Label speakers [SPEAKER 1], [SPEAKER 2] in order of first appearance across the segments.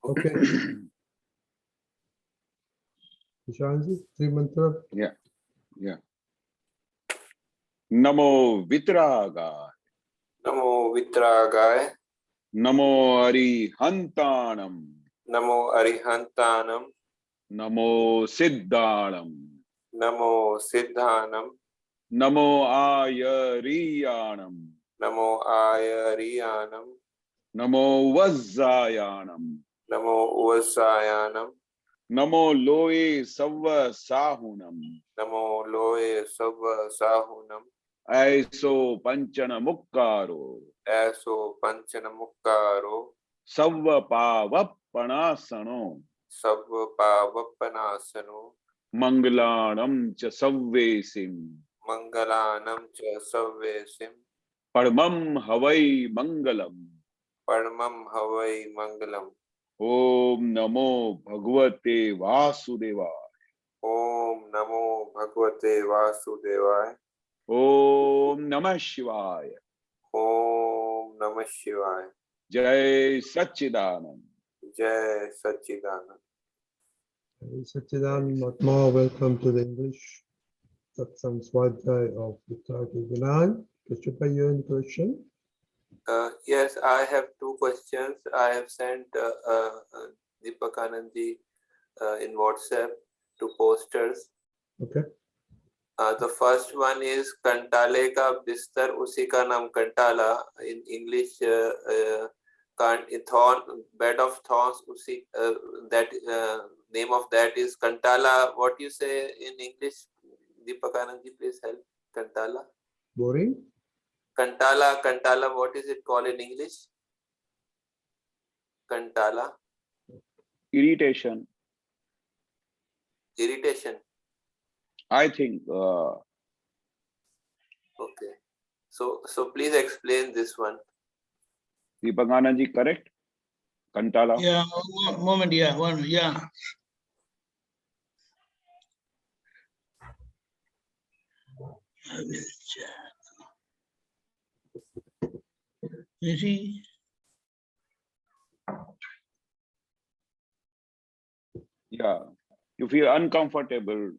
[SPEAKER 1] Okay. Keshavanandji, three mantra.
[SPEAKER 2] Yeah. Namo Vitraga.
[SPEAKER 3] Namo Vitragaya.
[SPEAKER 2] Namo Arihantanam.
[SPEAKER 3] Namo Arihantanam.
[SPEAKER 2] Namo Siddhanam.
[SPEAKER 3] Namo Siddhanam.
[SPEAKER 2] Namo Ayariyanam.
[SPEAKER 3] Namo Ayariyanam.
[SPEAKER 2] Namo Vajjayanam.
[SPEAKER 3] Namo Uvasayanam.
[SPEAKER 2] Namo Loe Savva Sahunam.
[SPEAKER 3] Namo Loe Sabva Sahunam.
[SPEAKER 2] Aiso Panchana Mukkaro.
[SPEAKER 3] Aso Panchana Mukkaro.
[SPEAKER 2] Savva Pavapanasano.
[SPEAKER 3] Sabva Pavapanasano.
[SPEAKER 2] Mangalanam cha Savvesim.
[SPEAKER 3] Mangalanam cha Savvesim.
[SPEAKER 2] Padmam Havai Mangalam.
[SPEAKER 3] Padmam Havai Mangalam.
[SPEAKER 2] Om Namo Bhagavate Vasudeva.
[SPEAKER 3] Om Namo Bhagavate Vasudevaya.
[SPEAKER 2] Om Namah Shivaya.
[SPEAKER 3] Om Namah Shivaya.
[SPEAKER 2] Jai Satchidanand.
[SPEAKER 3] Jai Satchidanand.
[SPEAKER 1] Satchidanand Mahatma, welcome to the English Satsang Swadhyay of Vitragi Gnan. Keshav, you any question?
[SPEAKER 3] Yes, I have two questions. I have sent Deepakanandji in WhatsApp to posters.
[SPEAKER 1] Okay.
[SPEAKER 3] The first one is Kantale ka bistar usi ka naam Kantala. In English, bed of thorns. Usi that name of that is Kantala. What you say in English? Deepakanandji, please help. Kantala.
[SPEAKER 1] Boring?
[SPEAKER 3] Kantala, what is it called in English? Kantala.
[SPEAKER 2] Irritation.
[SPEAKER 3] Irritation.
[SPEAKER 2] I think.
[SPEAKER 3] Okay. So please explain this one.
[SPEAKER 2] Deepakanandji, correct? Kantala.
[SPEAKER 4] Yeah, one moment, yeah, yeah. I will check. You see?
[SPEAKER 2] Yeah. You feel uncomfortable,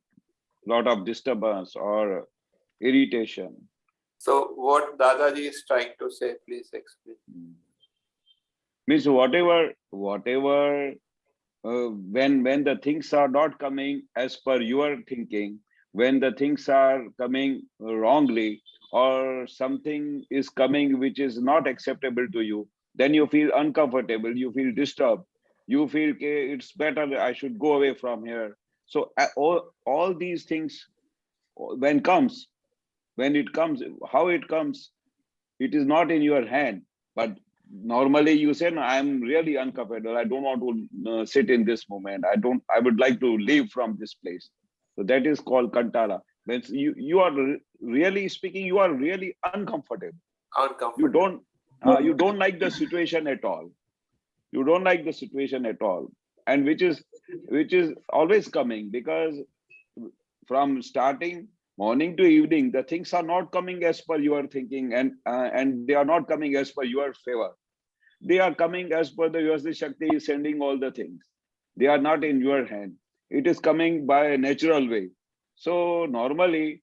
[SPEAKER 2] lot of disturbance or irritation.
[SPEAKER 3] So what Dadaji is trying to say, please explain.
[SPEAKER 2] Means whatever when the things are not coming as per your thinking, when the things are coming wrongly, or something is coming which is not acceptable to you, then you feel uncomfortable, you feel disturbed, you feel okay, it's better I should go away from here. So all these things when it comes, how it comes, it is not in your hand. But normally you say, no, I'm really uncomfortable, I don't want to sit in this moment, I would like to leave from this place. So that is called Kantala. When you are really speaking, you are really uncomfortable.
[SPEAKER 3] Uncomfortable.
[SPEAKER 2] You don't like the situation at all. You don't like the situation at all. And which is always coming, because from starting morning to evening, the things are not coming as per your thinking, and they are not coming as per your favor. They are coming as per the Vyavasthi Shakti is sending all the things. They are not in your hand. It is coming by a natural way. So normally,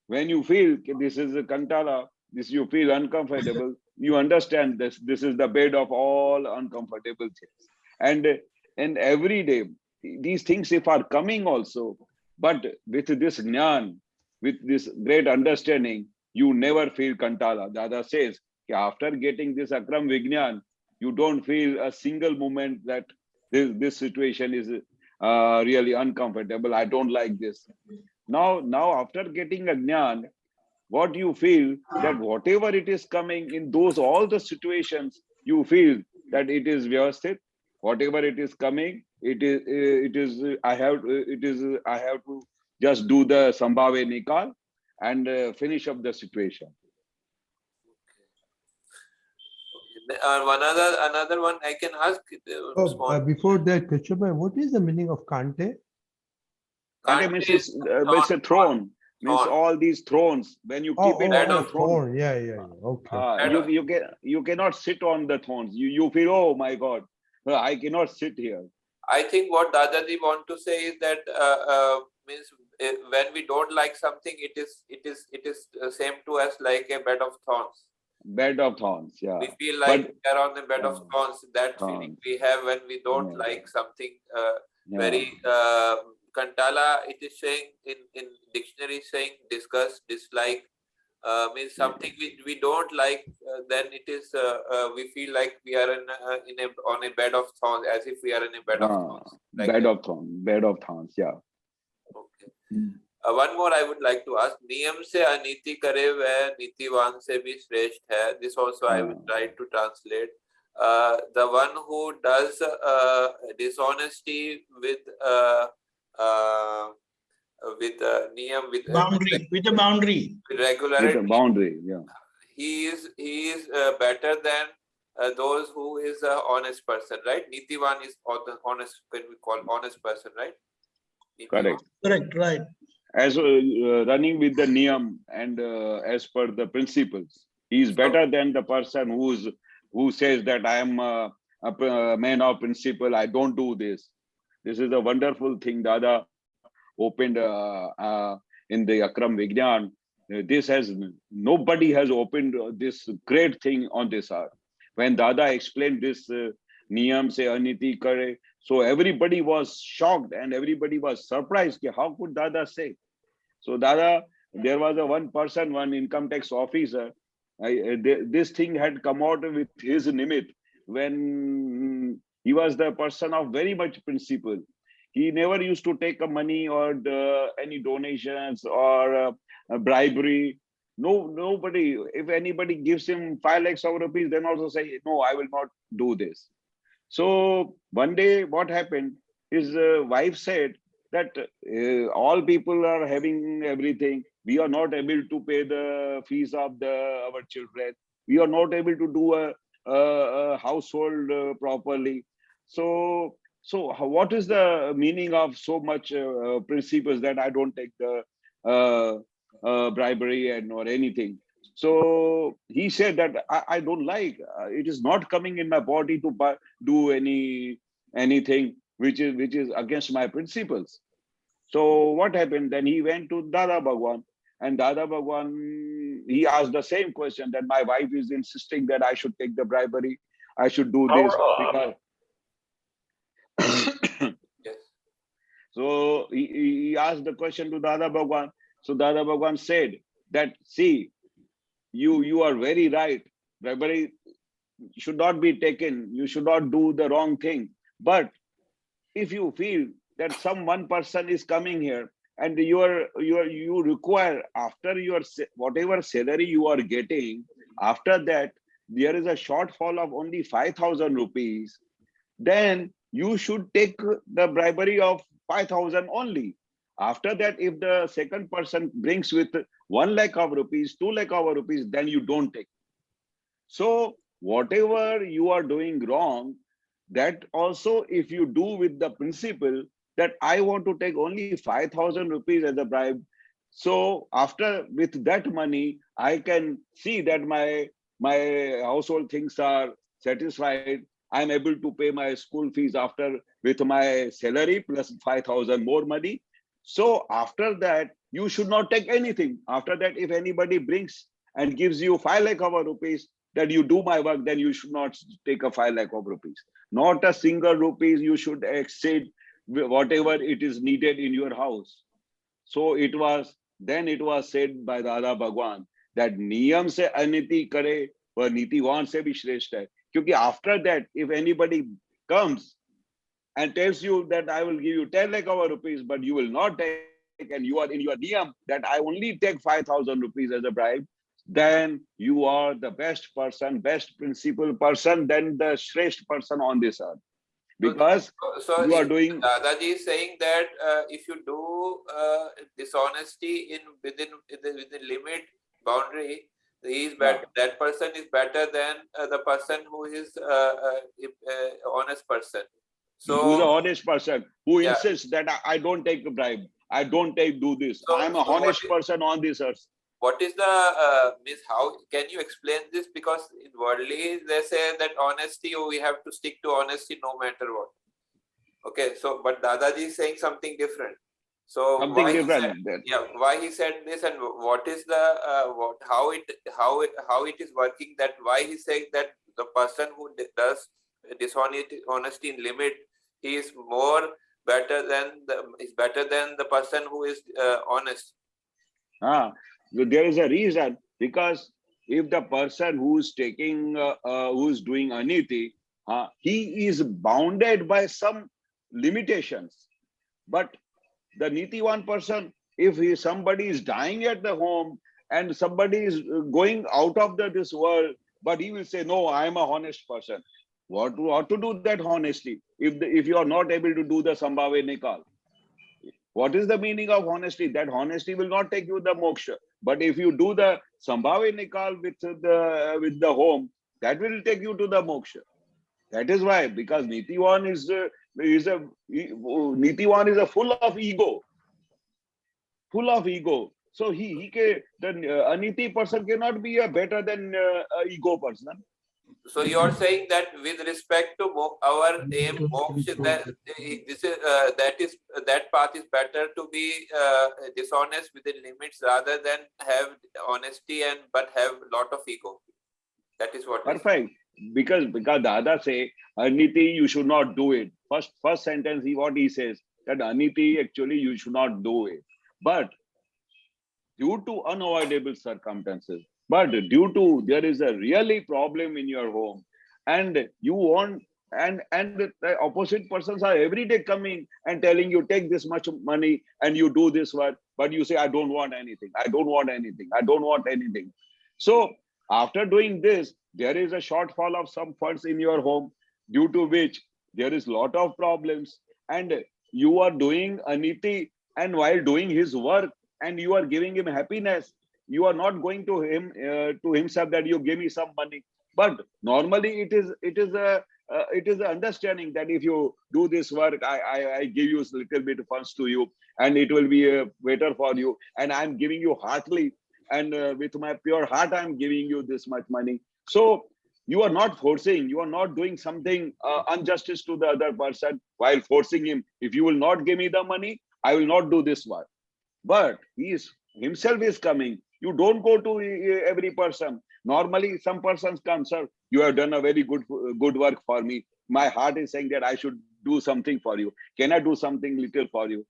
[SPEAKER 2] when you feel this is a Kantala, this you feel uncomfortable, you understand this is the bed of all uncomfortable things. And every day, these things if are coming also, but with this jnana, with this great understanding, you never feel Kantala. Dada says, after getting this Akram Vignan, you don't feel a single moment that this situation is really uncomfortable. I don't like this. Now after getting a jnana, what you feel, that whatever it is coming in those all the situations, you feel that it is vyavasthit. Whatever it is coming, I have to just do the sambhave nikal and finish up the situation.
[SPEAKER 3] Another one I can ask.
[SPEAKER 1] Before that, Keshav, what is the meaning of Kante?
[SPEAKER 2] Kante means it's a throne. Means all these thrones. When you keep it on a throne.
[SPEAKER 1] Yeah. Okay.
[SPEAKER 2] You cannot sit on the thrones. You feel, oh my God, I cannot sit here.
[SPEAKER 3] I think what Dadaji want to say is that means when we don't like something, it is same to us like a bed of thorns.
[SPEAKER 2] Bed of thorns, yeah.
[SPEAKER 3] We feel like
[SPEAKER 2] But
[SPEAKER 3] we are on the bed of thorns. That feeling we have when we don't like something very Kantala. It is saying in dictionary saying disgust, dislike. Means something we don't like, then it is we feel like we are on a bed of thorns, as if we are in a bed of thorns. Like
[SPEAKER 2] bed
[SPEAKER 3] that.
[SPEAKER 2] of thorns, bed of thorns, yeah.
[SPEAKER 3] Okay. One more I would like to ask. नियम से अनीति करे वह नीतिवान से भी श्रेष्ठ है. This also I will try to translate. The one who does dishonesty with niyam, with
[SPEAKER 4] boundary, with a boundary.
[SPEAKER 3] regularity.
[SPEAKER 2] With a boundary, yeah.
[SPEAKER 3] He is better than those who is a honest person, right? Nitivan is honest. Can we call honest person, right? Nitivan.
[SPEAKER 2] Correct.
[SPEAKER 4] Correct, right.
[SPEAKER 2] As running with the niyam and as per the principles, he is better than the person who says that I am a man of principle. I don't do this. This is a wonderful thing Dada opened in the Akram Vignan. This has nobody has opened this great thing on this earth. When Dada explained this niyam se aniti kare, so everybody was shocked and everybody was surprised. How could Dada say? So Dada, there was a one person, one income tax officer. This thing had come out with his nimit when he was the person of very much principle. He never used to take a money or any donations or bribery. Nobody. If anybody gives him 5 lakhs of rupees, then also say, no, I will not do this. So one day, what happened? His wife said that all people are having everything. We are not able to pay the fees of our children. We are not able to do a household properly. So what is the meaning of so much principles that I don't take the bribery and or anything? So he said that I don't like. It is not coming in my body to do anything which is against my principles. So what happened? Then he went to Dada Bhagwan, and Dada Bhagwan, he asked the same question, that my wife is insisting that I should take the bribery, I should do this because.
[SPEAKER 3] Yes.
[SPEAKER 2] So he asked the question to Dada Bhagwan. So Dada Bhagwan said that, see, you are very right. Bribery should not be taken. You should not do the wrong thing. But if you feel that some one person is coming here and you require, after your whatever salary you are getting, after that there is a shortfall of only 5,000 rupees, then you should take the bribery of 5,000 only. After that, if the second person brings with 1 lakh of rupees, 2 lakh of rupees, then you don't take. So whatever you are doing wrong, that also if you do with the principle that I want to take only 5,000 rupees as a bribe, so after with that money, I can see that my household things are satisfied. I'm able to pay my school fees after with my salary plus 5,000 more money. So after that, you should not take anything. After that, if anybody brings and gives you 5 lakh of rupees, that you do my work, then you should not take a 5 lakh of rupees. Not a single rupees you should exceed whatever it is needed in your house. So it was said by Dada Bhagwan that niyam se aniti kare wa nitivan se bhi shresht hai. Because after that, if anybody comes and tells you that I will give you 10 lakh of rupees, but you will not take, and you are in your niyam that I only take 5,000 rupees as a bribe, then you are the best person, best principled person, then the shresht person on this earth. Because
[SPEAKER 3] so
[SPEAKER 2] you are doing.
[SPEAKER 3] Dadaji is saying that if you do dishonesty within limit boundary, he is better. That person is better than the person who is honest person. So
[SPEAKER 2] Who is an honest person who insists that I don't take a bribe, I don't do this.
[SPEAKER 3] So,
[SPEAKER 2] I am a honest person on this earth.
[SPEAKER 3] what is the means? How can you explain this? Because in worldly they say that honesty, we have to stick to honesty no matter what. Okay, so but Dadaji is saying something different. So
[SPEAKER 2] Something
[SPEAKER 3] why
[SPEAKER 2] different.
[SPEAKER 3] he said, yeah, why he said this, and what is the how it is working, that why he saying that the person who does dishonesty in limit, he is better than the person who is honest.
[SPEAKER 2] There is a reason, because if the person who is taking, who is doing aniti, he is bounded by some limitations. But the Nitiwan person, if somebody is dying at the home and somebody is going out of this world, but he will say, no, I am a honest person. What to do that honesty if you are not able to do the Sambhave Nikal? What is the meaning of honesty? That honesty will not take you the moksha. But if you do the Sambhave Nikal with the home, that will take you to the moksha. That is why, because Nitiwan is full of ego, So the aniti person cannot be a better than a ego person.
[SPEAKER 3] So you are saying that with respect to our aim, moksha, that path is better to be dishonest within limits rather than have honesty but have lot of ego. That is what.
[SPEAKER 2] Perfect. Because Dada say aniti you should not do it. First sentence what he says, that aniti actually you should not do it. But due to unavoidable circumstances, but due to there is a really problem in your home, and you want and the opposite persons are every day coming and telling you take this much money and you do this work, but you say I don't want anything, I don't want anything, I don't want anything. So after doing this, there is a shortfall of some funds in your home, due to which there is lot of problems, and you are doing aniti, and while doing his work, and you are giving him happiness, you are not going to him to himself that you give me some money. But normally it is a understanding that if you do this work, I give you a little bit of funds to you, and it will be better for you, and I'm giving you heartily, and with my pure heart I'm giving you this much money. So you are not forcing, you are not doing something injustice to the other person while forcing him. If you will not give me the money, I will not do this work. But he himself is coming. You don't go to every person. Normally, some persons come, sir, you have done a very good work for me. My heart is saying that I should do something for you. Can I do something little for you?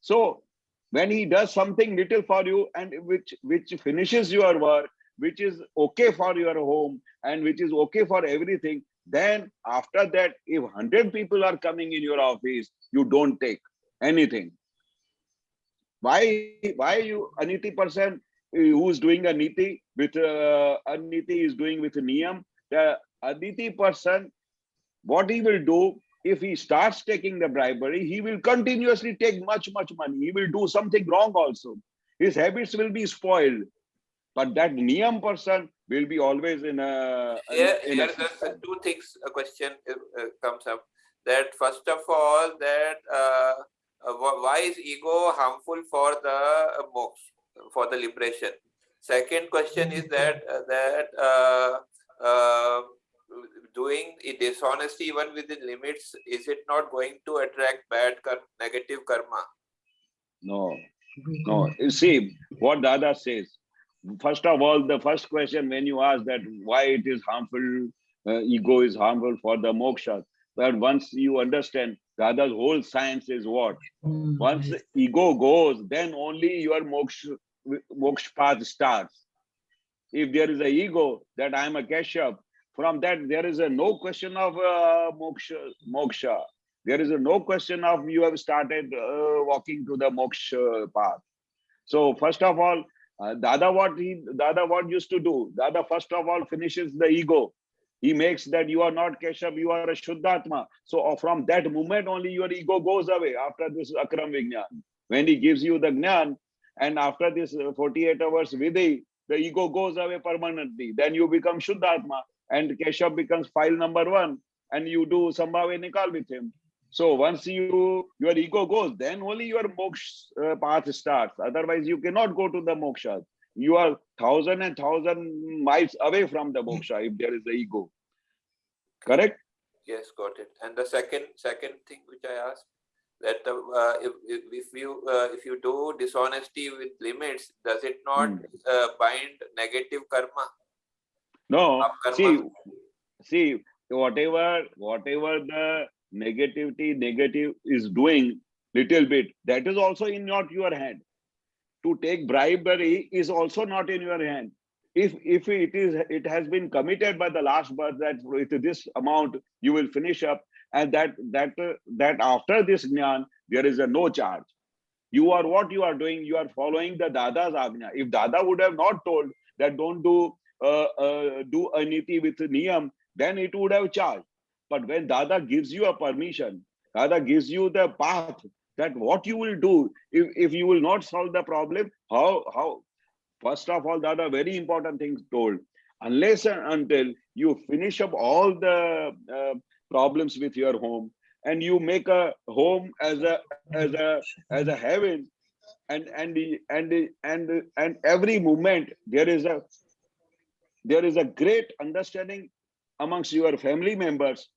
[SPEAKER 2] So when he does something little for you, and which finishes your work, which is okay for your home, and which is okay for everything, then after that, if 100 people are coming in your office, you don't take anything. Why you aniti person who is doing a niti with aniti is doing with niyam? The aniti person, what he will do, if he starts taking the bribery, he will continuously take much money. He will do something wrong also. His habits will be spoiled. But that niyam person will be always in a.
[SPEAKER 3] Here there's two things. A question comes up. That first of all, that why is ego harmful for the moksha, for the liberation? Second question is that doing dishonesty even within limits, is it not going to attract negative karma?
[SPEAKER 2] No. You see what Dada says. First of all, the first question when you ask that why it is harmful, ego is harmful for the moksha. But once you understand, Dada's whole science is what? Once ego goes, then only your moksha path starts. If there is a ego that I am a Keshav, from that there is no question of moksha. There is no question of you have started walking to the moksha path. So first of all, Dada what used to do? Dada first of all finishes the ego. He makes that you are not Keshav, you are a Shuddhatma. So from that moment only your ego goes away after this Akram Vignan. When he gives you the Gnan, and after this 48 hours Vidhi, the ego goes away permanently. Then you become Shuddhatma, and Keshav becomes file number 1, and you do Sambhave Nikal with him. So once your ego goes, then only your moksha path starts. Otherwise, you cannot go to the moksha. you are 1,000 miles away from the moksha if there is the ego. Correct?
[SPEAKER 3] Yes, got it. And the second thing which I asked, that if you do dishonesty with limits, does it not bind negative karma?
[SPEAKER 2] No.
[SPEAKER 3] Karma?
[SPEAKER 2] See, whatever the negative is doing little bit, that is also in not your hand. To take bribery is also not in your hand. If it has been committed by the last birth that with this amount you will finish up, and that after this jnana there is a no charge. You are what you are doing. You are following the Dada's ajna. If Dada would have not told that don't do aniti with niyam, then it would have charged. But when Dada gives you a permission, Dada gives you the path that what you will do if you will not solve the problem. How? First of all, Dada very important things told. Unless and until you finish up all the problems with your home, and you make a home as a heaven, and every moment there is a great understanding amongst your family members,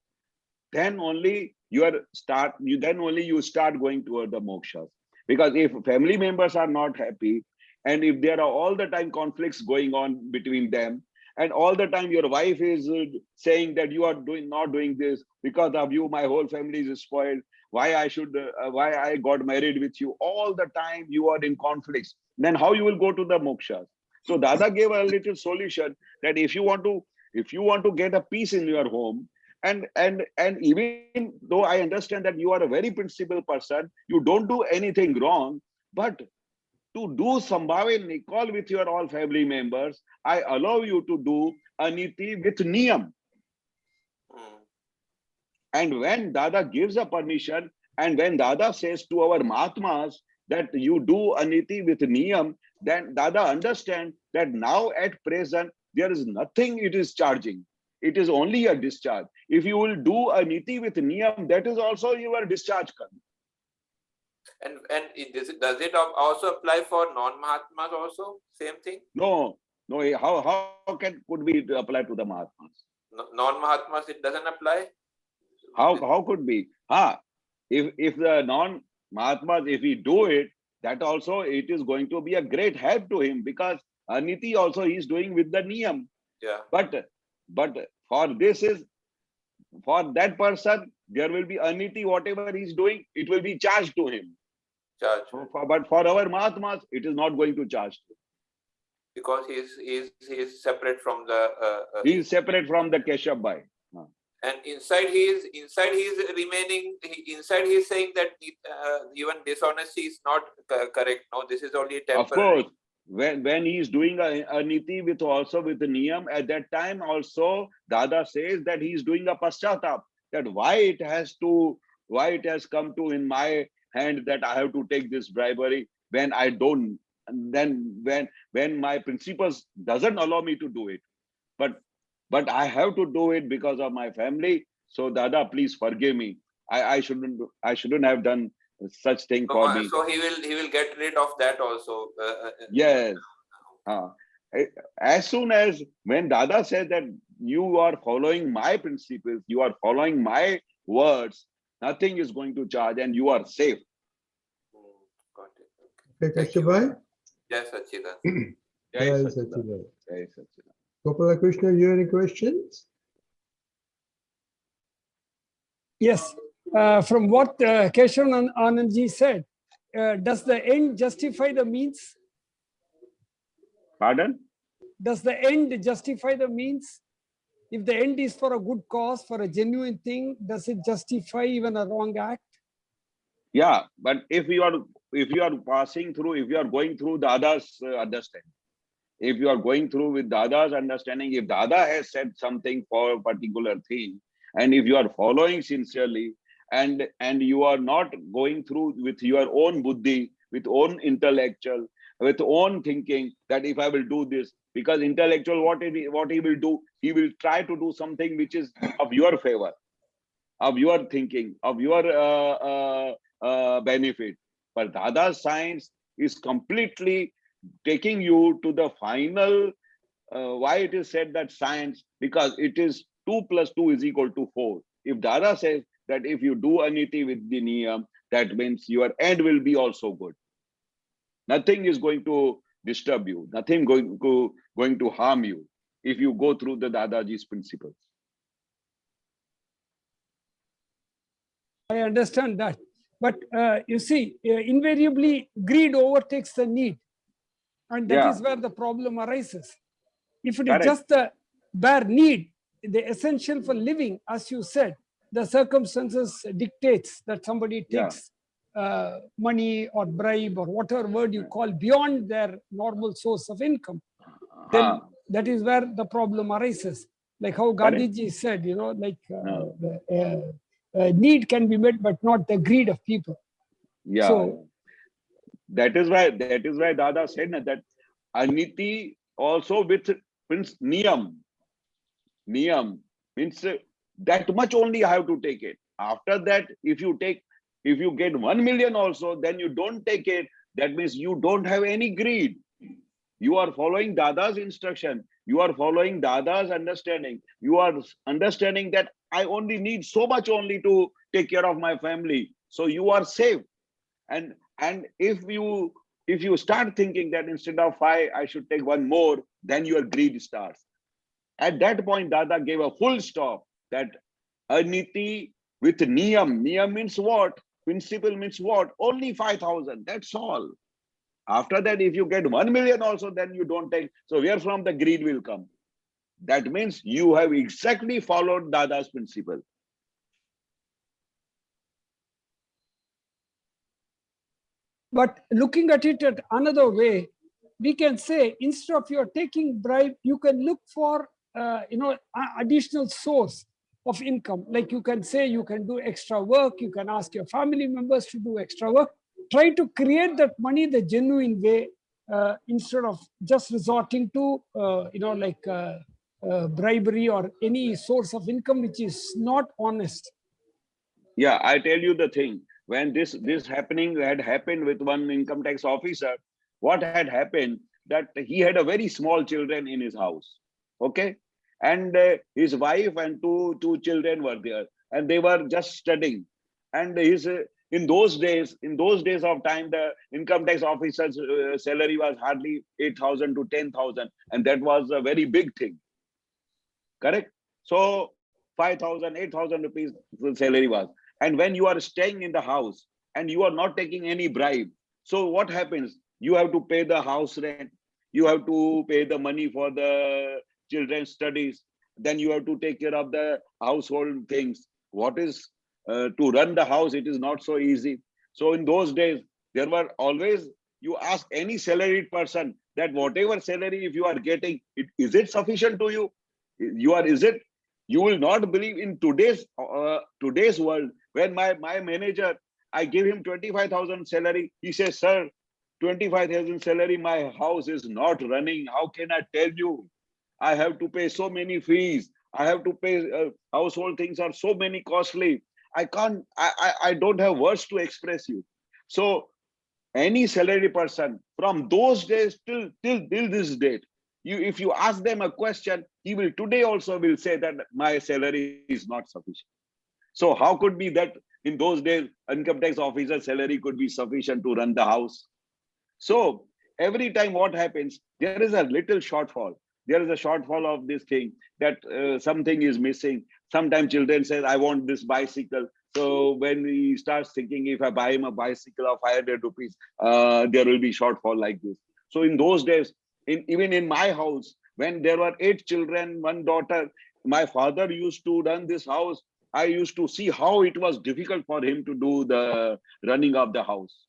[SPEAKER 2] then only you start going toward the mokshas. Because if family members are not happy, and if there are all the time conflicts going on between them, and all the time your wife is saying that you are not doing this, because of you my whole family is spoiled, why I got married with you, all the time you are in conflicts, then how you will go to the mokshas? So Dada gave a little solution that if you want to get a peace in your home, and even though I understand that you are a very principled person, you don't do anything wrong, but to do Sambhave Nikol with your all family members, I allow you to do Aniti with Niyam. And when Dada gives a permission, and when Dada says to our Mahatmas that you do Aniti with Niyam, then Dada understand that now at present, there is nothing it is charging. It is only a discharge. If you will do Aniti with Niyam, that is also your discharge karma.
[SPEAKER 3] And does it also apply for non-Mahatmas also? Same thing?
[SPEAKER 2] No. How could be applied to the Mahatmas?
[SPEAKER 3] Non-Mahatmas, it doesn't apply?
[SPEAKER 2] How could be? If the non-Mahatmas, if we do it, that also it is going to be a great help to him, because Aniti also he is doing with the Niyam.
[SPEAKER 3] Yeah.
[SPEAKER 2] But for that person, there will be Aniti, whatever he is doing, it will be charged to him. But for our Mahatmas, it is not going to charge.
[SPEAKER 3] Because he is separate from the.
[SPEAKER 2] He is separate from the Keshav.
[SPEAKER 3] And inside he is remaining. Inside he is saying that even dishonesty is not correct. No, this is only temporary.
[SPEAKER 2] Of course, when he is doing a niti with the niyam, at that time also Dada says that he is doing a paschatap, that why it has come to in my hand that I have to take this bribery when I don't. And then when my principles doesn't allow me to do it, but I have to do it because of my family. So Dada, please forgive me. I shouldn't have done such thing for me.
[SPEAKER 3] So he will get rid of that also.
[SPEAKER 2] Yes. As soon as when Dada says that you are following my principles, you are following my words, nothing is going to charge, and you are safe.
[SPEAKER 3] Got it.
[SPEAKER 1] Okay, Keshav.
[SPEAKER 3] Yes, Sachidan.
[SPEAKER 2] Yes, Sachidan. Yes, Sachidan.
[SPEAKER 1] Gopala Krishna, you have any questions?
[SPEAKER 5] Yes. From what Keshavanandji said, does the end justify the means?
[SPEAKER 2] Pardon?
[SPEAKER 5] Does the end justify the means? If the end is for a good cause, for a genuine thing, does it justify even a wrong act?
[SPEAKER 2] Yeah, but if you are passing through, if you are going through Dada's understanding, if you are going through with Dada's understanding, if Dada has said something for a particular thing, and if you are following sincerely, and you are not going through with your own buddhi, with own intellectual, with own thinking that if I will do this, because intellectual, what he will do, he will try to do something which is of your favor, of your thinking, of your benefit. But Dada's science is completely taking you to the final, why it is said that science, because it is 2 plus 2 is equal to 4. If Dada says that if you do aniti with the niyam, that means your end will be also good. Nothing is going to disturb you. Nothing going to harm you if you go through the Dadaji's principles.
[SPEAKER 5] I understand that. But you see, invariably greed overtakes the need. And that is where the problem arises. If it is just the bare need, the essential for living, as you said, the circumstances dictates that somebody takes money or bribe or whatever word you call beyond their normal source of income, then that is where the problem arises. Like how Gandhiji said, you know, like need can be met, but not the greed of people.
[SPEAKER 2] Yeah. So, that is why Dada said that aniti also with niyam. Niyam means that much only I have to take it. After that, if you get 1 million also, then you don't take it. That means you don't have any greed. You are following Dada's instruction. You are following Dada's understanding. You are understanding that I only need so much only to take care of my family. So you are safe. And if you start thinking that instead of 5, I should take 1 more, then your greed starts. At that point, Dada gave a full stop that aniti with niyam. Niyam means what? Principle means what? Only 5,000. That's all. After that, if you get 1 million also, then you don't take. So where from the greed will come? That means you have exactly followed Dada's principle.
[SPEAKER 5] But looking at it at another way, we can say instead of you're taking bribe, you can look for additional source of income. Like you can say you can do extra work, you can ask your family members to do extra work. Try to create that money the genuine way instead of just resorting to bribery or any source of income which is not honest.
[SPEAKER 2] Yeah, I tell you the thing. When this happening had happened with one income tax officer, what had happened that he had a very small children in his house. Okay, and his wife and two children were there, and they were just studying. And his in those days of time, the income tax officer's salary was hardly 8,000 to 10,000, and that was a very big thing. Correct? So 5,000, 8,000 rupees salary was. And when you are staying in the house and you are not taking any bribe, so what happens? You have to pay the house rent, you have to pay the money for the children's studies, then you have to take care of the household things. What is to run the house? It is not so easy. So in those days, there were always, you ask any salaried person that whatever salary if you are getting, is it sufficient to you? You will not believe in today's world. When my manager, I give him 25,000 salary, he says, sir, 25,000 salary, my house is not running. How can I tell you? I have to pay so many fees. I have to pay household things are so many costly. I don't have words to express you. So any salary person from those days till this date, if you ask them a question, he will today also will say that my salary is not sufficient. So how could be that in those days income tax officer salary could be sufficient to run the house? So every time what happens, there is a little shortfall. There is a shortfall of this thing that something is missing. Sometimes children say, I want this bicycle. So when he starts thinking, if I buy him a bicycle of 500 rupees, there will be shortfall like this. So in those days, even in my house, when there were 8 children, 1 daughter, my father used to run this house. I used to see how it was difficult for him to do the running of the house.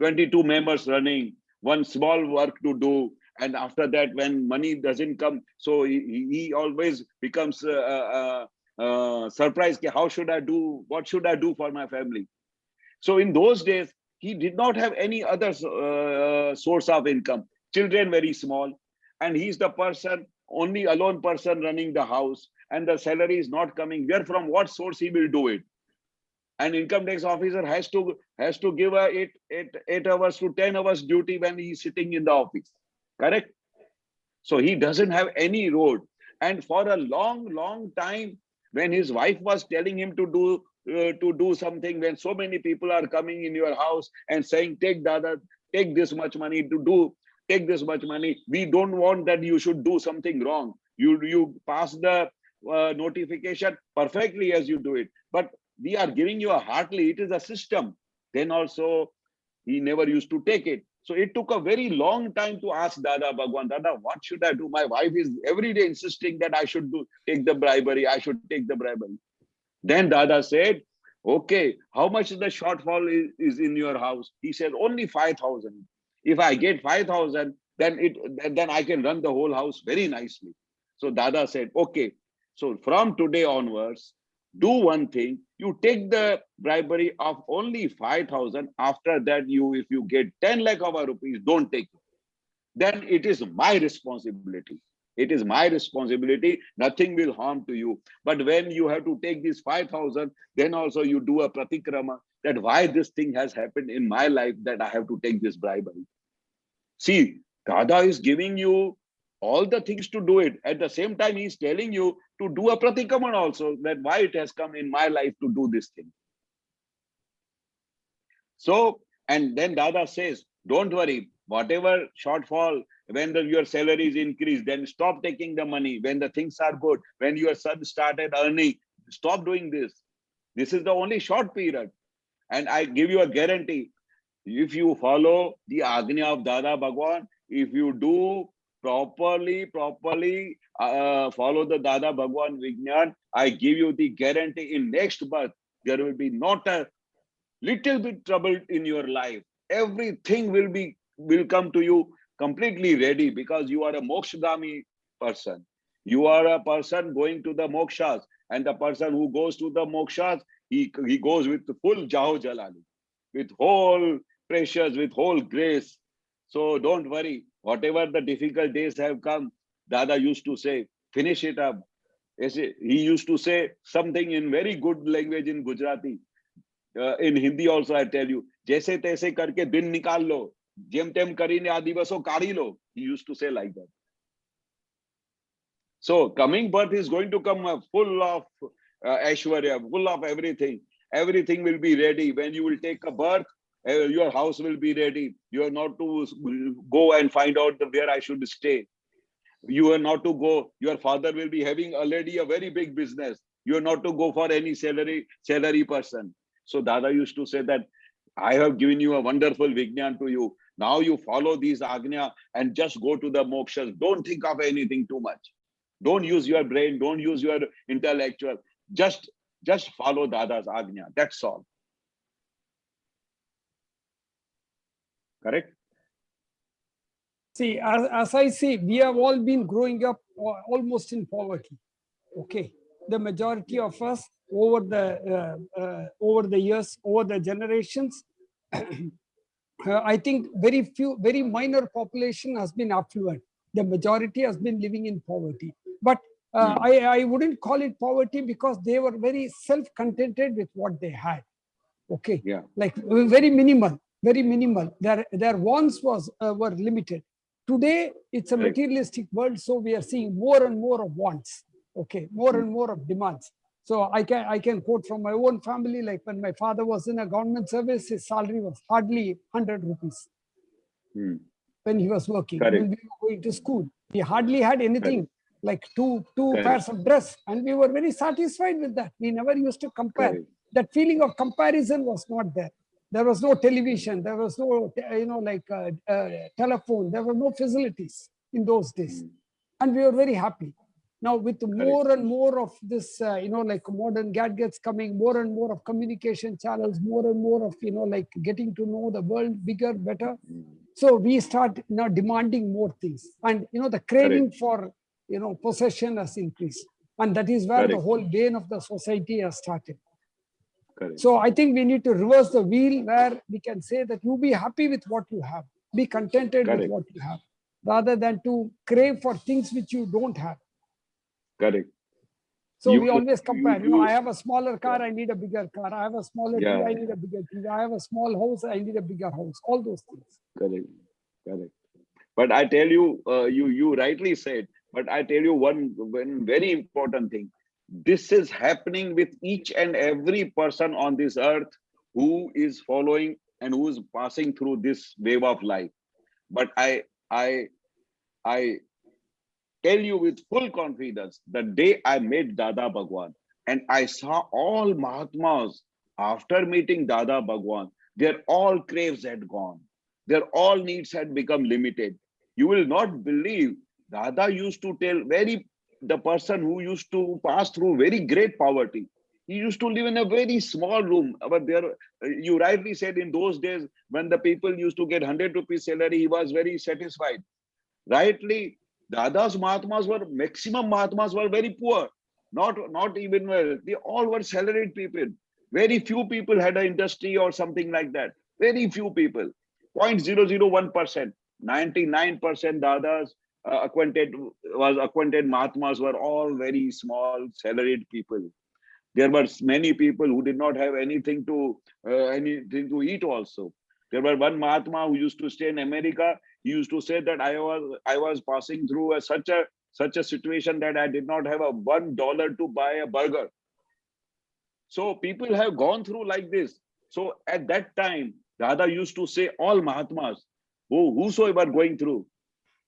[SPEAKER 2] 22 members running, 1 small work to do. And after that, when money doesn't come, so he always becomes surprised. How should I do? What should I do for my family? So in those days, he did not have any other source of income. Children very small, and he's the person, only alone person running the house, and the salary is not coming. Where from what source he will do it? An income tax officer has to give a 8 hours to 10 hours duty when he's sitting in the office. Correct? So he doesn't have any road. And for a long time, when his wife was telling him to do something, when so many people are coming in your house and saying, take Dada, take this much money take this much money. We don't want that you should do something wrong. You pass the notification perfectly as you do it. But we are giving you a heartily, it is a system. Then also, he never used to take it. So it took a very long time to ask Dada Bhagwan, Dada, what should I do? My wife is every day insisting that I should take the bribery. I should take the bribery. Then Dada said, okay, how much the shortfall is in your house? He said, only 5,000. If I get 5,000, then I can run the whole house very nicely. So Dada said, okay, so from today onwards, do one thing, you take the bribery of only 5,000. After that, if you get 10 lakh of rupees, don't take it. Then it is my responsibility. It is my responsibility. Nothing will harm to you. But when you have to take this 5,000, then also you do a pratikrama that why this thing has happened in my life that I have to take this bribery. See, Dada is giving you all the things to do it. At the same time, he's telling you to do a pratikraman also, that why it has come in my life to do this thing. So, and then Dada says, don't worry, whatever shortfall, when your salary is increased, then stop taking the money. When the things are good, when your son started earning, stop doing this. This is the only short period. And I give you a guarantee, if you follow the Agnya of Dada Bhagwan, if you do properly follow the Dada Bhagwan Vignan, I give you the guarantee in next birth, there will be not a little bit trouble in your life. Everything will come to you completely ready, because you are a mokshagami person. You are a person going to the mokshas, and the person who goes to the mokshas, he goes with full Jaho Jalali, with whole pressures, with whole grace. So don't worry, whatever the difficult days have come, Dada used to say, finish it up. He used to say something in very good language in Gujarati. In Hindi also I tell you, जैसे तैसे करके दिन निकाल लो, GeM तेम करीने आ दिवसों काढ़ी लो. He used to say like that. So coming birth is going to come full of Aishwarya, full of everything. Everything will be ready. When you will take a birth, your house will be ready. You are not to go and find out where I should stay. You are not to go. Your father will be having already a very big business. You are not to go for any salary person. So Dada used to say that I have given you a wonderful Vignan to you. Now you follow these Agnya and just go to the mokshas. Don't think of anything too much. Don't use your brain. Don't use your intellectual. Just follow Dada's Agnya. That's all. Correct?
[SPEAKER 5] See, as I say, we have all been growing up almost in poverty. Okay, the majority of us over the years, over the generations, I think very minor population has been affluent. The majority has been living in poverty. But I wouldn't call it poverty, because they were very self-contented with what they had. Okay,
[SPEAKER 2] yeah,
[SPEAKER 5] like very minimal. Their wants were limited. Today, it's a materialistic world, so we are seeing more and more of wants. Okay, more and more of demands. So I can quote from my own family, like when my father was in a government service, his salary was hardly 100 rupees when he was working. When we were going to school, he hardly had anything like two pairs of dress, and we were very satisfied with that. We never used to compare. That feeling of comparison was not there. There was no television. There was no, telephone. There were no facilities in those days, and we were very happy. Now, with more and more of this, modern gadgets coming, more and more of communication channels, more and more of, getting to know the world bigger, better. So we start now demanding more things, and the craving for possession has increased, and that is where the whole bane of the society has started. So I think we need to reverse the wheel, where we can say that you be happy with what you have, be contented with what you have, rather than to crave for things which you don't have.
[SPEAKER 2] Correct.
[SPEAKER 5] So
[SPEAKER 2] You-
[SPEAKER 5] we always compare, you know,
[SPEAKER 2] you-
[SPEAKER 5] I have a smaller car, I need a bigger car. I have a smaller
[SPEAKER 2] Yeah.
[SPEAKER 5] TV, I need a bigger TV. I have a small house, I need a bigger house. All those things.
[SPEAKER 2] Correct, correct. But I tell you, you rightly said, but I tell you one very important thing. This is happening with each and every person on this earth who is following and who is passing through this wave of life. But I tell you with full confidence, the day I met Dada Bhagwan and I saw all Mahatmas after meeting Dada Bhagwan, their all craves had gone. Their all needs had become limited. You will not believe, Dada used to tell the person who used to pass through very great poverty. He used to live in a very small room. But there, you rightly said, in those days when the people used to get 100 rupees salary, he was very satisfied. Rightly, Dada's Mahatmas were, maximum Mahatmas were very poor, not even well. They all were salaried people. Very few people had an industry or something like that. Very few people, 0.001%. 99% Dadas acquainted Mahatmas were all very small salaried people. There were many people who did not have anything to eat also. There were one Mahatma who used to stay in America. He used to say that I was passing through such a situation that I did not have a $1 to buy a burger. So people have gone through like this. So at that time, Dada used to say, all Mahatmas, whosoever going through,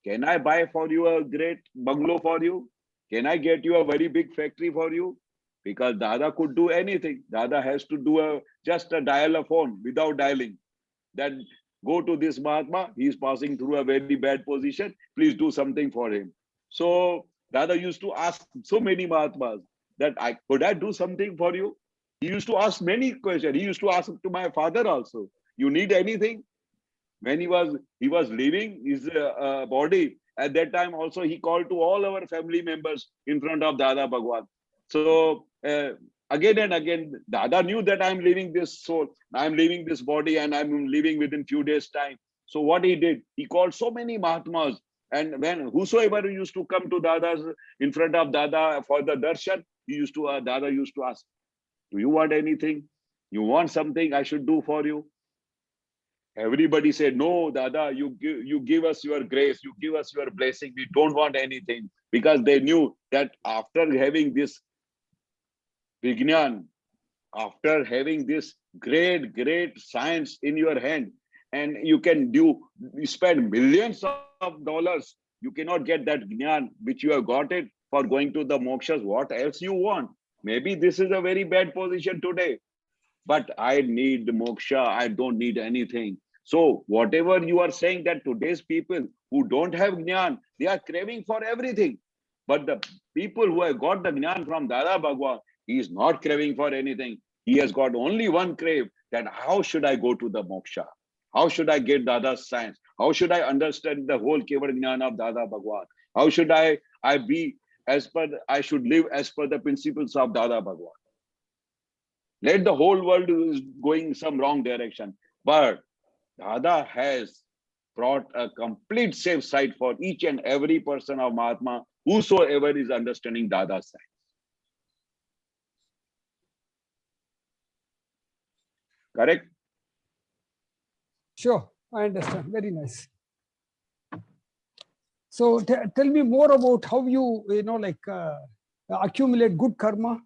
[SPEAKER 2] can I buy for you a great bungalow for you? Can I get you a very big factory for you? Because Dada could do anything. Dada has to do just a dial a phone without dialing. That go to this Mahatma, he is passing through a very bad position. Please do something for him. So Dada used to ask so many Mahatmas that could I do something for you? He used to ask many questions. He used to ask to my father also. You need anything? When he was leaving his body, at that time also he called to all our family members in front of Dada Bhagwan. So again and again, Dada knew that I'm leaving this soul, I'm leaving this body, and I'm leaving within few days' time. So what he did, he called so many Mahatmas, and when whosoever used to come to Dada's in front of Dada for the darshan, Dada used to ask, do you want anything? You want something I should do for you? Everybody said, no, Dada, you give us your grace, you give us your blessing. We don't want anything, because they knew that after having this Vignan, after having this great science in your hand, and you spend millions of dollars, you cannot get that Gnan which you have got it for going to the mokshas. What else you want? Maybe this is a very bad position today, but I need moksha. I don't need anything. So whatever you are saying, that today's people who don't have Gnan, they are craving for everything. But the people who have got the Gnan from Dada Bhagwan, he is not craving for anything. He has got only one crave, that how should I go to the moksha? How should I get Dada's science? How should I understand the whole Keval Gnan of Dada Bhagwan? How should I should live as per the principles of Dada Bhagwan? Let the whole world is going some wrong direction. But Dada has brought a complete safe side for each and every person of Mahatma, whosoever is understanding Dada's side. Correct?
[SPEAKER 5] Sure, I understand. Very nice. So tell me more about how you accumulate good karma.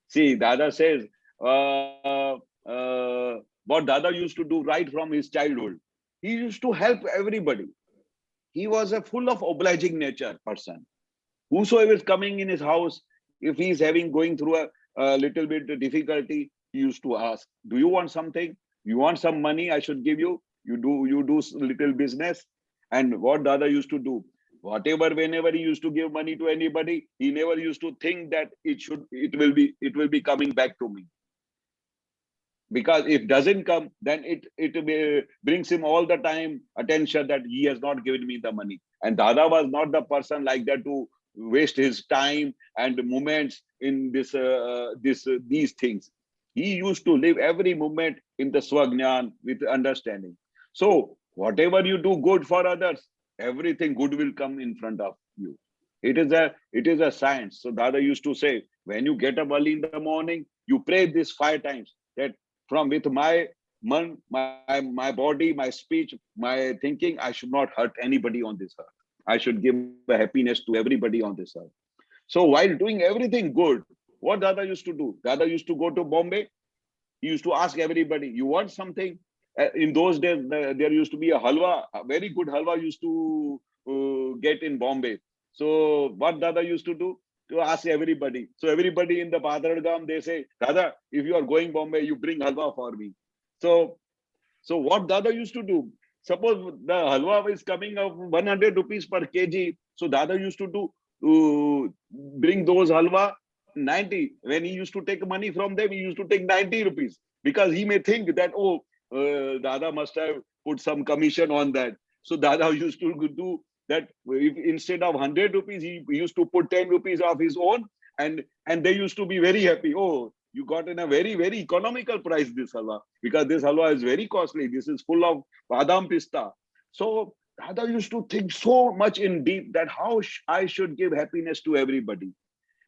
[SPEAKER 2] See, Dada says, what Dada used to do right from his childhood. He used to help everybody. He was a full of obliging nature person. Whosoever is coming in his house, if he is going through a little bit of difficulty, he used to ask, do you want something? You want some money? I should give you. You do little business. And what Dada used to do, whenever he used to give money to anybody, he never used to think that it will be coming back to me. Because if it doesn't come, then it brings him all the time attention that he has not given me the money. And Dada was not the person like that to waste his time and moments in these things. He used to live every moment in the Swagnan with understanding. So whatever you do good for others, everything good will come in front of you. It is a science. So Dada used to say, when you get up early in the morning, you pray this 5 times, that from with my my body, my speech, my thinking, I should not hurt anybody on this earth. I should give a happiness to everybody on this earth. So while doing everything good, what Dada used to do? Dada used to go to Bombay. He used to ask everybody, you want something? In those days, there used to be a halwa, a very good halwa used to get in Bombay. So what Dada used to do? To ask everybody. So everybody in the Vadodara, they say, Dada, if you are going Bombay, you bring halwa for me. So what Dada used to do? Suppose the halwa is coming of 100 rupees per kg. So Dada used to do bring those halwa 90. When he used to take money from them, he used to take 90 rupees, because he may think that, oh, Dada must have put some commission on that. So Dada used to do that. If instead of 100 rupees, he used to put 10 rupees of his own, and they used to be very happy. Oh, you got in a very, very economical price, this halwa, because this halwa is very costly. This is full of badam pista. So Dada used to think so much in deep that how I should give happiness to everybody.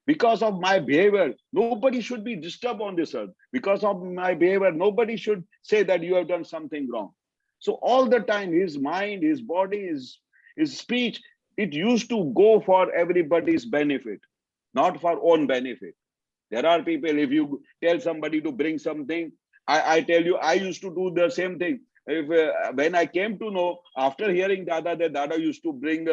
[SPEAKER 2] Because of my behavior, nobody should be disturbed on this earth. Because of my behavior, nobody should say that you have done something wrong. So all the time, his mind, his body, his speech, it used to go for everybody's benefit, not for own benefit. There are people, if you tell somebody to bring something, I tell you, I used to do the same thing. When I came to know, after hearing Dada, that Dada used to bring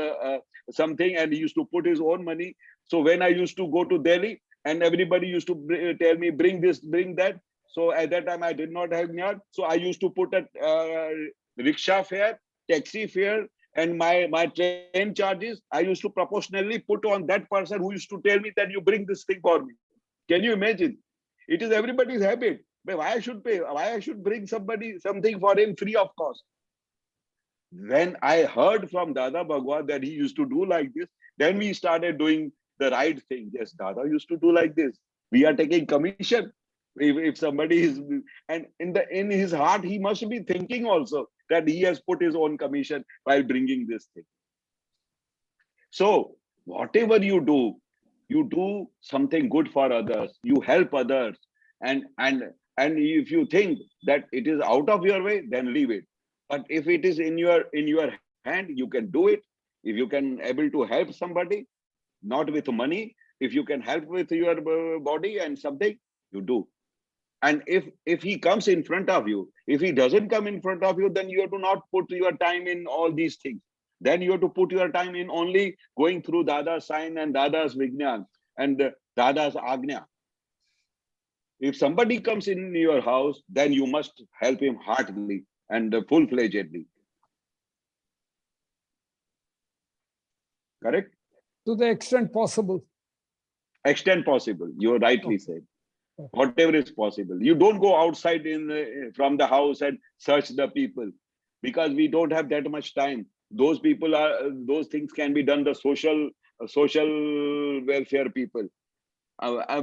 [SPEAKER 2] something and he used to put his own money. So when I used to go to Delhi, and everybody used to tell me, bring this, bring that. So at that time, I did not have Nyar. So I used to put a rickshaw fare, taxi fare, and my train charges, I used to proportionally put on that person who used to tell me that you bring this thing for me. Can you imagine? It is everybody's habit. But why I should pay? Why I should bring somebody something for him free of cost? When I heard from Dada Bhagwan that he used to do like this, then we started doing the right thing. Yes, Dada used to do like this. We are taking commission. If somebody is, and in his heart, he must be thinking also that he has put his own commission while bringing this thing. So whatever you do something good for others. You help others, and if you think that it is out of your way, then leave it. But if it is in your hand, you can do it. If you can able to help somebody, not with money, if you can help with your body and something, you do. And if he comes in front of you, if he doesn't come in front of you, then you have to not put your time in all these things. Then you have to put your time in only going through Dada's sign and Dada's Vignan and Dada's Agnya. If somebody comes in your house, then you must help him heartily and full-fledgedly. Correct?
[SPEAKER 5] To the extent possible.
[SPEAKER 2] Extent possible, you rightly said. Whatever is possible. You don't go outside from the house and search the people, because we don't have that much time. Those people are, those things can be done, the social welfare people.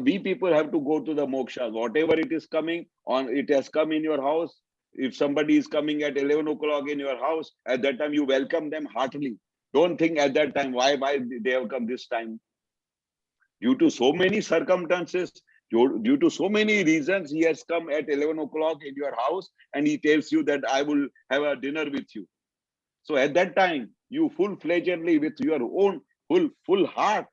[SPEAKER 2] We people have to go to the moksha. Whatever it is coming on, it has come in your house. If somebody is coming at 11 o'clock in your house, at that time you welcome them heartily. Don't think at that time, why they have come this time. Due to so many circumstances, due to so many reasons, he has come at 11 o'clock in your house and he tells you that I will have a dinner with you. So at that time, you full-fledgedly with your own full heart,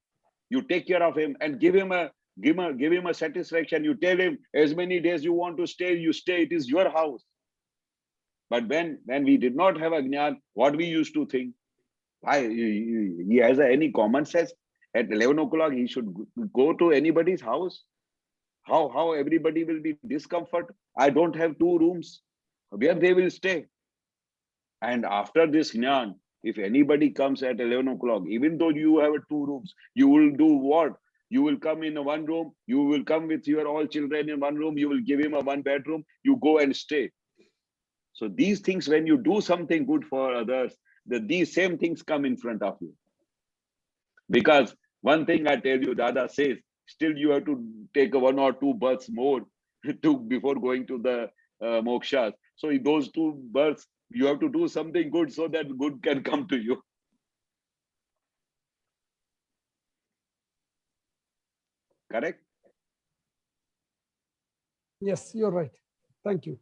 [SPEAKER 2] you take care of him and give him a satisfaction. You tell him as many days you want to stay, you stay. It is your house. But when we did not have a jnana, what we used to think, why he has any common sense? At 11 o'clock, he should go to anybody's house. How everybody will be discomfort? I don't have 2 rooms. Where they will stay? And after this jnana, if anybody comes at 11 o'clock, even though you have 2 rooms, you will do what? You will come in 1 room, you will come with your all children in 1 room, you will give him a 1 bedroom, you go and stay. So these things, when you do something good for others, these same things come in front of you. Because one thing I tell you, Dada says, still you have to take 1 or 2 births more before going to the mokshas. So in those 2 births, you have to do something good so that good can come to you. Correct?
[SPEAKER 5] Yes, you're right. Thank you.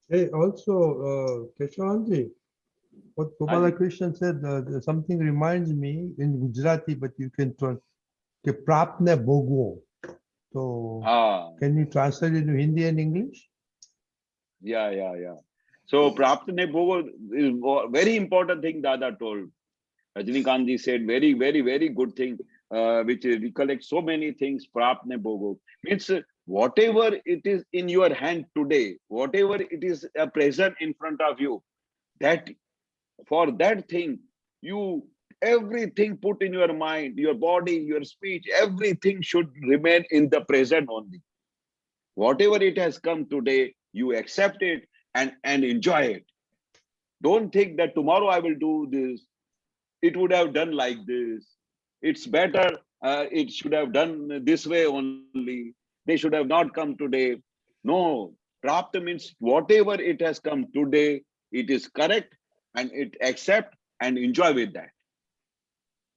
[SPEAKER 1] Hey, also, Keshavanandji, what Gopalakrishnan said, something reminds me in Gujarati, but you can translate, ke prapne bhogo. So, can you translate it into Hindi and English?
[SPEAKER 2] Yeah. So, Praptane Bhogo is very important thing Dada told. Rajinikanth said very, very, very good thing, which recollects so many things. Prapne Bhogo means whatever it is in your hand today, whatever it is present in front of you, that for that thing, you everything put in your mind, your body, your speech, everything should remain in the present only. Whatever it has come today, you accept it and enjoy it. Don't think that tomorrow I will do this. It would have done like this. It's better. It should have done this way only. They should have not come today. No, Prapta means whatever it has come today, it is correct and it accept and enjoy with that.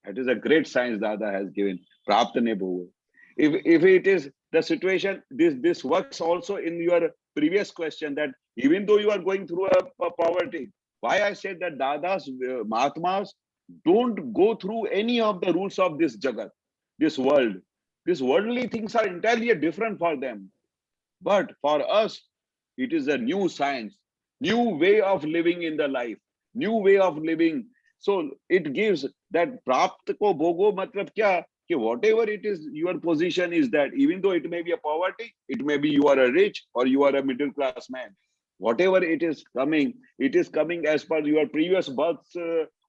[SPEAKER 2] That is a great science Dada has given. Prapta ne bhogo. If it is the situation, this works also in your previous question that even though you are going through a poverty, why I said that Dada's Mahatmas don't go through any of the rules of this Jagat, this world. These worldly things are entirely different for them. But for us, it is a new science, new way of living in the life, new way of living. So it gives that prapt ko bhogo matlab kya? Ki whatever it is, your position is that even though it may be a poverty, it may be you are a rich or you are a middle class man. Whatever it is coming as per your previous births,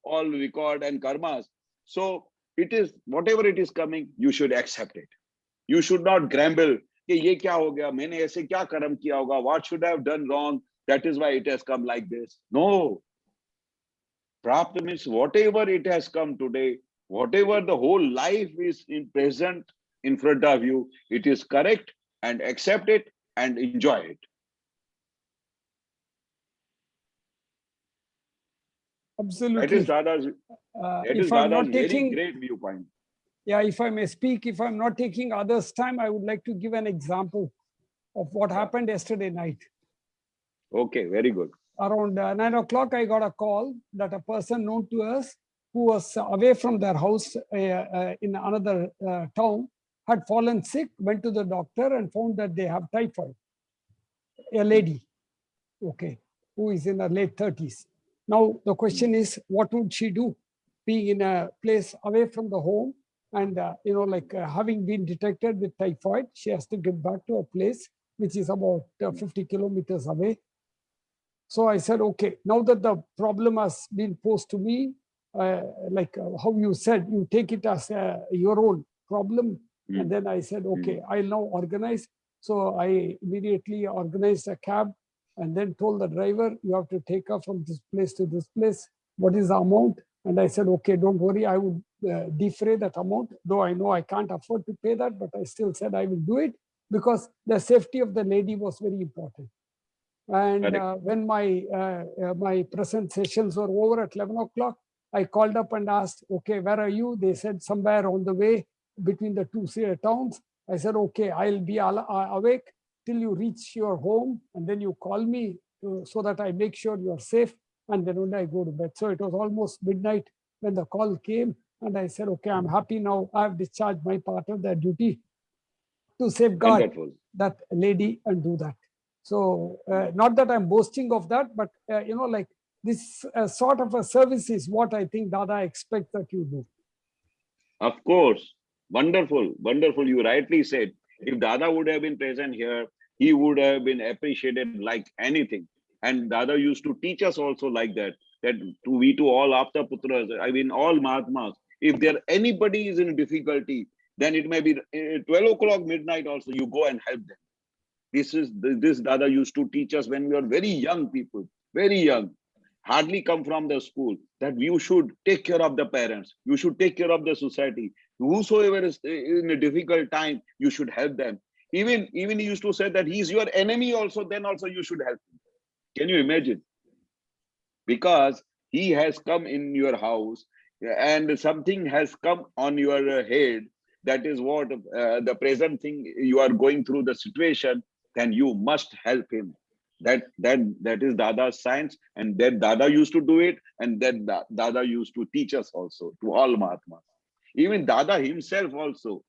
[SPEAKER 2] all record and karmas. So it is whatever it is coming, you should accept it. You should not grumble. कि ये क्या हो गया मैंने ऐसे क्या कर्म किया होगा what should I have done wrong that is why it has come like this. No, Prapta means whatever it has come today, whatever the whole life is in present in front of you, it is correct and accept it and enjoy it.
[SPEAKER 5] Absolutely.
[SPEAKER 2] That is Dada's very great viewpoint.
[SPEAKER 5] Yeah, if I may speak, if I'm not taking others' time, I would like to give an example of what happened yesterday night.
[SPEAKER 2] Okay, very good.
[SPEAKER 5] Around 9 o'clock, I got a call that a person known to us who was away from their house in another town had fallen sick, went to the doctor and found that they have typhoid. A lady, okay, who is in her late 30s. Now, the question is, what would she do? Being in a place away from the home and, having been detected with typhoid, she has to get back to a place which is about 50 kilometers away. So I said, okay, now that the problem has been posed to me, how you said, you take it as your own problem. And then I said, okay, I'll now organize. So I immediately organized a cab and then told the driver, you have to take her from this place to this place. What is the amount? And I said, okay, don't worry, I would defray that amount, though I know I can't afford to pay that, but I still said I will do it because the safety of the lady was very important. And when my present sessions were over at 11 o'clock, I called up and asked, okay, where are you? They said somewhere on the way between the two towns. I said, okay, I'll be awake till you reach your home and then you call me so that I make sure you're safe. And then only I go to bed. So it was almost midnight when the call came. And I said, okay, I'm happy now. I've discharged my part of the duty to safeguard that lady and do that. So not that I'm boasting of that, but this sort of a service is what I think Dada expects that you do.
[SPEAKER 2] Of course. Wonderful. Wonderful. You rightly said. If Dada would have been present here, he would have been appreciated like anything. And Dada used to teach us also like that, that we to all Aptputras, I mean all Mahatmas, if there anybody is in difficulty, then it may be 12 o'clock midnight also, you go and help them. This Dada used to teach us when we were very young people, very young, hardly come from the school, that you should take care of the parents, you should take care of the society. Whosoever is in a difficult time, you should help them. Even he used to say that he's your enemy also, then also you should help him. Can you imagine? Because he has come in your house and something has come on your head that is what the present thing you are going through the situation, then you must help him. That is Dada's science, and that Dada used to do it, and that Dada used to teach us also, to all Mahatmas. Even Dada himself also,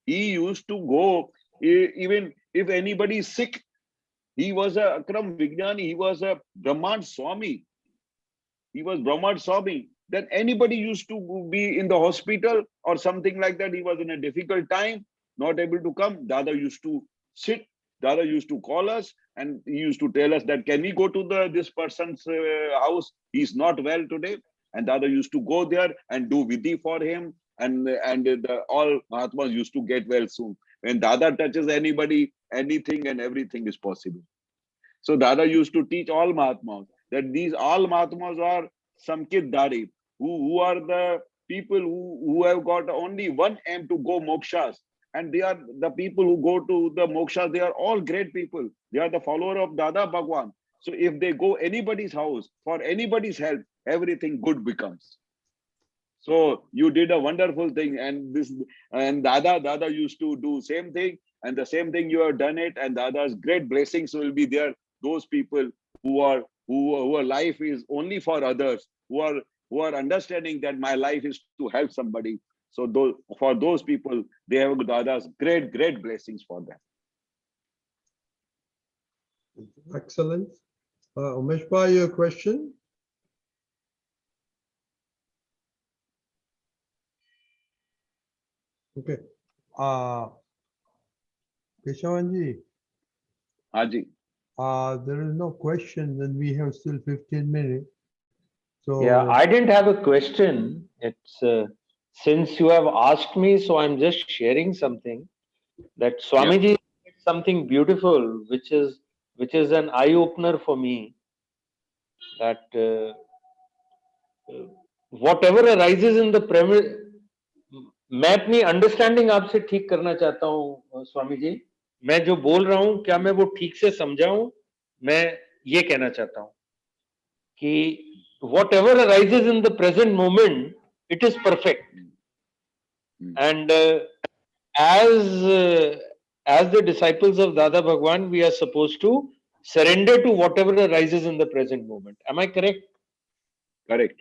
[SPEAKER 2] he used to go, even if anybody is sick, he was a Akram Vijnani, he was a Brahman Swami. He was Brahman Swami. Then anybody used to be in the hospital or something like that, he was in a difficult time, not able to come, Dada used to sit, Dada used to call us, and he used to tell us that, can we go to this person's house? He's not well today. And Dada used to go there and do vidhi for him. And all Mahatmas used to get well soon. When Dada touches anybody, anything and everything is possible. So Dada used to teach all Mahatmas that these all Mahatmas are Samkit Dari, who are the people who have got only one aim to go mokshas. And they are the people who go to the moksha. They are all great people. They are the follower of Dada Bhagwan. So if they go anybody's house for anybody's help, everything good becomes. So you did a wonderful thing, and Dada used to do same thing, and the same thing you have done it, and Dada's great blessings will be there. Those people who life is only for others, who are understanding that my life is to help somebody. So for those people, they have Dada's great blessings for them.
[SPEAKER 1] Excellent. Umeshbhai, your question? Okay. Keshavanandji.
[SPEAKER 2] Haji.
[SPEAKER 1] There is no question, and we have still 15 minutes. So
[SPEAKER 6] yeah, I didn't have a question. It's since you have asked me, so I'm just sharing something that Swamiji said something beautiful, which is an eye opener for me. That whatever arises in the premise, मैं अपनी understanding आपसे ठीक करना चाहता हूँ स्वामी जी. मैं जो बोल रहा हूँ क्या मैं वो ठीक से समझाऊं? मैं ये कहना चाहता हूँ कि whatever arises in the present moment, it is perfect. And as the disciples of Dada Bhagwan, we are supposed to surrender to whatever arises in the present moment. Am I correct?
[SPEAKER 2] Correct.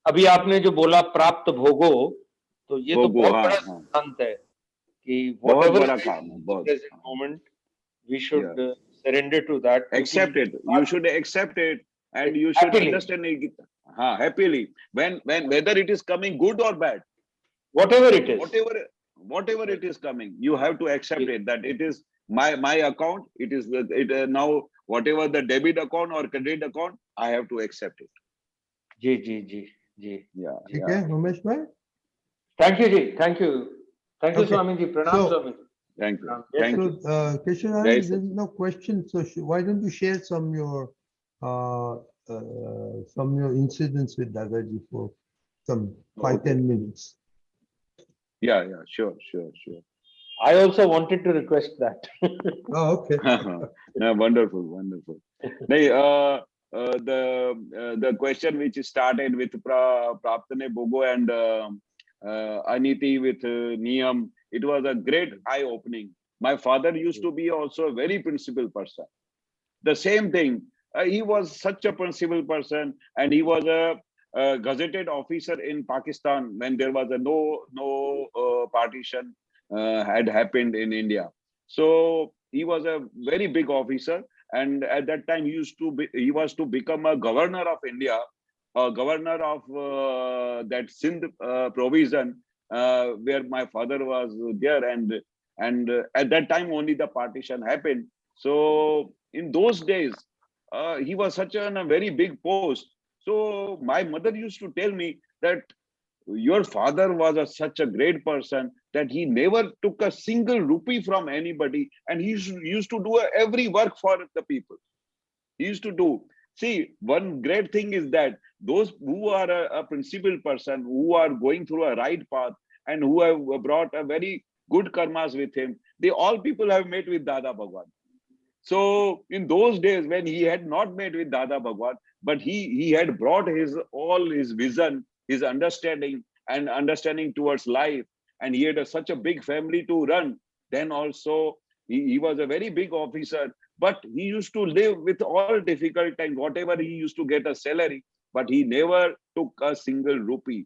[SPEAKER 6] अभी आपने जो बोला प्राप्त भोगो, तो ये तो बहुत बड़ा सिद्धांत है कि whatever arises in the present moment, we should surrender to that.
[SPEAKER 2] Accept it. You should accept it, and you should understand it happily. When whether it is coming good or bad,
[SPEAKER 6] whatever it is,
[SPEAKER 2] whatever it is coming, you have to accept it. That it is my account. It is now whatever the debit account or credit account, I have to accept it.
[SPEAKER 6] Ji.
[SPEAKER 2] Yeah.
[SPEAKER 1] Okay, Umesh bhai.
[SPEAKER 6] Thank you, ji. Thank you, Swami ji. Pranam, Swami.
[SPEAKER 2] Thank you.
[SPEAKER 1] Keshavanandji, there's no question. So why don't you share some your incidents with Dadaji for some 5-10 minutes?
[SPEAKER 2] Yeah, sure.
[SPEAKER 6] I also wanted to request that.
[SPEAKER 1] Oh, okay.
[SPEAKER 2] No, wonderful. The question which started with Praptane Bogo and Aniti with Niyam, it was a great eye-opening. My father used to be also a very principled person. The same thing, he was such a principled person, and he was a gazetted officer in Pakistan when there was a no partition had happened in India. So he was a very big officer, and at that time he was to become a governor of India, a governor of that Sindh provision where my father was there, and at that time only the partition happened. So in those days he was such a very big post. So my mother used to tell me that your father was such a great person that he never took a single rupee from anybody, and he used to do every work for the people. He used to do. See, one great thing is that those who are a principled person, who are going through a right path, and who have brought a very good karmas with him, they all people have met with Dada Bhagwan. So in those days when he had not met with Dada Bhagwan, but he had brought all his vision, his understanding towards life, and he had such a big family to run. Then also he was a very big officer, but he used to live with all difficult times, whatever he used to get a salary, but he never took a single rupee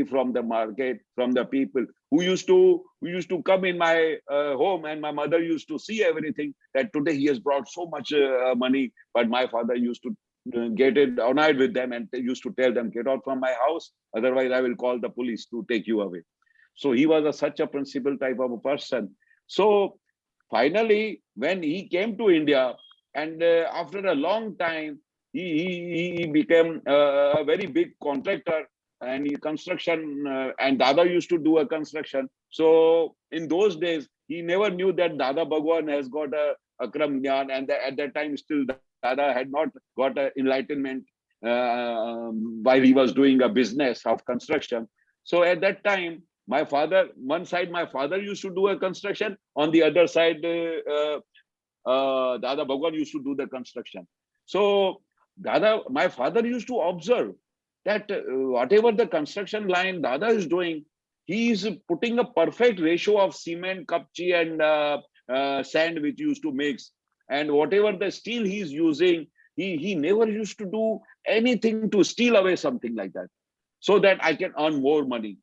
[SPEAKER 2] from the market, from the people who used to come in my home, and my mother used to see everything, that today he has brought so much money, but my father used to get it annoyed with them and used to tell them, get out from my house, otherwise I will call the police to take you away. So he was such a principled type of a person. So finally, when he came to India, and after a long time, he became a very big contractor, and construction, and Dada used to do a construction. So in those days, he never knew that Dada Bhagwan has got a Akram Jnana, and at that time still Dada had not got an enlightenment while he was doing a business of construction. So at that time, my father, one side my father used to do a construction, on the other side Dada Bhagwan used to do the construction. So my father used to observe that whatever the construction line Dada is doing, he is putting a perfect ratio of cement, kapchi, and sand which used to mix. And whatever the steel he is using, he never used to do anything to steal away something like that, so that I can earn more money.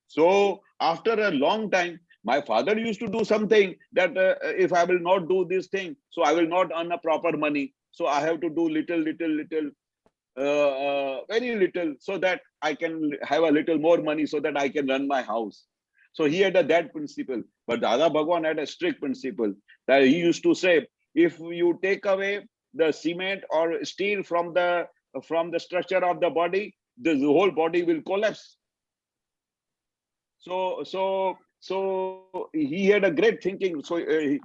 [SPEAKER 2] So after a long time, my father used to do something that if I will not do this thing, so I will not earn a proper money. So I have to do little, very little, so that I can have a little more money, so that I can run my house. So he had that principle. But Dada Bhagwan had a strict principle that he used to say, if you take away the cement or steel from the structure of the body, the whole body will collapse. So he had a great thinking. So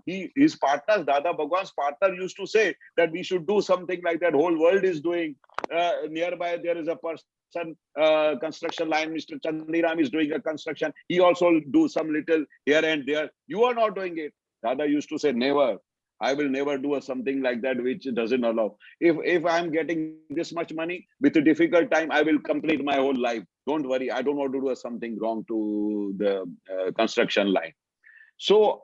[SPEAKER 2] his partners, Dada Bhagwan's partner, used to say that we should do something like that. Whole world is doing. Nearby there is a person, construction line. Mr. Chandiram is doing a construction. He also do some little here and there. You are not doing it. Dada used to say, never. I will never do something like that which doesn't allow. If I'm getting this much money, with a difficult time, I will complete my whole life. Don't worry, I don't want to do something wrong to the construction line. So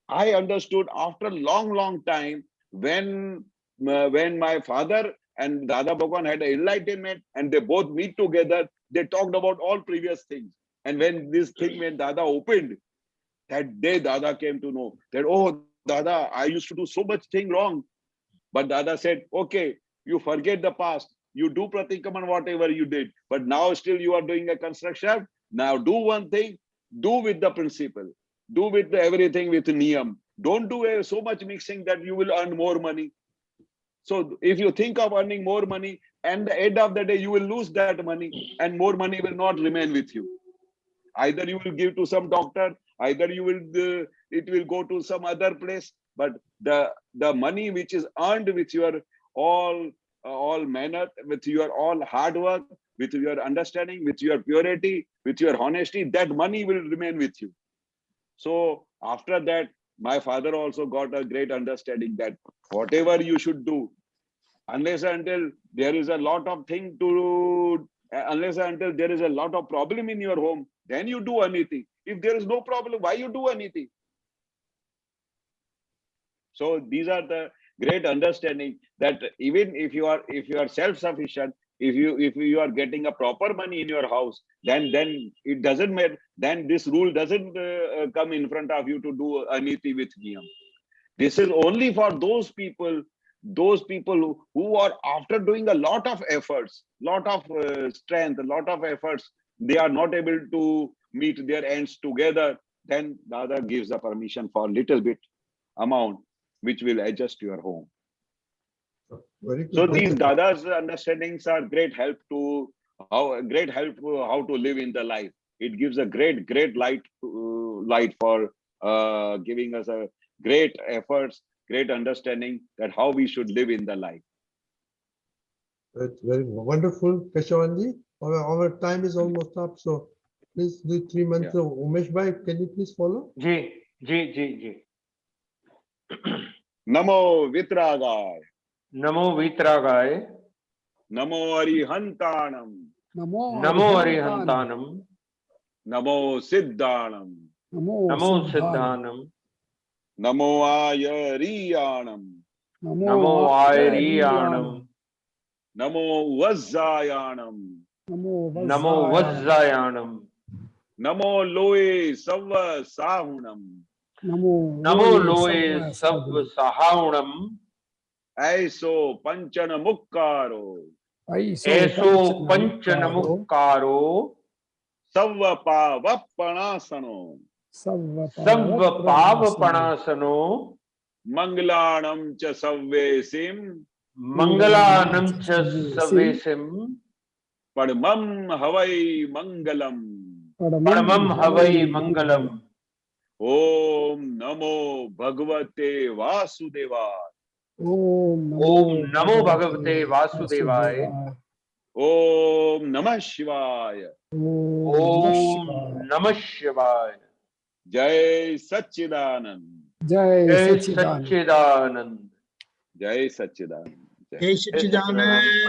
[SPEAKER 2] I understood after a long time, when my father and Dada Bhagwan had an enlightenment, and they both meet together, they talked about all previous things. And when this thing, when Dada opened, that day Dada came to know that, oh, Dada, I used to do so much thing wrong. But Dada said, okay, you forget the past. You do pratikraman, whatever you did. But now still you are doing a construction. Now do one thing, do with the principle. Do with everything with niyam. Don't do so much mixing that you will earn more money. So if you think of earning more money, and at the end of the day, you will lose that money, and more money will not remain with you. Either you will give to some doctor, either you will it will go to some other place. But the money which is earned with your all manner, with your all hard work, with your understanding, with your purity, with your honesty, that money will remain with you. So after that, my father also got a great understanding that whatever you should do, unless until there is a lot of thing to, unless until there is a lot of problem in your home, then you do anything. If there is no problem, why you do anything? So these are the great understanding that even if you are self-sufficient, if you are getting a proper money in your house, then it doesn't matter. Then this rule doesn't come in front of you to do anything with niyam. This is only for those people who are, after doing a lot of efforts, lot of strength, a lot of efforts, they are not able to meet their ends together. Then Dada gives the permission for little bit amount, which will adjust your home.
[SPEAKER 1] Very good.
[SPEAKER 2] So these Dada's understandings are great help to how to live in the life. It gives a great light for giving us a great efforts, great understanding that how we should live in the life.
[SPEAKER 1] That's very wonderful, Keshavanandji. Our time is almost up, so please do 3 months.
[SPEAKER 2] Yeah.
[SPEAKER 1] Umesh bhai, can you please follow?
[SPEAKER 6] Ji
[SPEAKER 2] Namo Vitragaya.
[SPEAKER 6] NaMo वीतरागाय
[SPEAKER 2] Namo Arihantanam.
[SPEAKER 5] Namo
[SPEAKER 6] NaMo
[SPEAKER 5] Arihantanam.
[SPEAKER 6] अरिहंतानम
[SPEAKER 2] Namo Siddhanam.
[SPEAKER 6] Namo Siddhanam.
[SPEAKER 2] Namo Ayariyanam.
[SPEAKER 6] Namo Ayariyanam.
[SPEAKER 2] Namo Vajjayanam.
[SPEAKER 6] Namo Vajjayanam.
[SPEAKER 2] Namo Loe Sava Sahunam.
[SPEAKER 6] Namo Loe Sav Sahaunam.
[SPEAKER 2] Aiso Panchana Mukkaro.
[SPEAKER 6] Eso Panchanamukkaro.
[SPEAKER 2] Sava Pavapanasano.
[SPEAKER 6] Savva Pavapanasano.
[SPEAKER 2] Mangalanam Cha Savvesim.
[SPEAKER 6] Mangalanam cha Savesim.
[SPEAKER 2] Padmam Havai Mangalam.
[SPEAKER 6] Paramam Havai Mangalam.
[SPEAKER 2] Om Namo Bhagavate Vasudevaya.
[SPEAKER 6] Om Namo Bhagavate Vasudevaya.
[SPEAKER 2] Om Namah Shivaya.
[SPEAKER 6] Om Namah Shivaya.
[SPEAKER 2] Jai Satchidanand.
[SPEAKER 5] Jai
[SPEAKER 6] Jai
[SPEAKER 5] Satchidanand.
[SPEAKER 6] Satchidanand.
[SPEAKER 2] Jai Satchidanand.
[SPEAKER 4] Jai Satchidanand.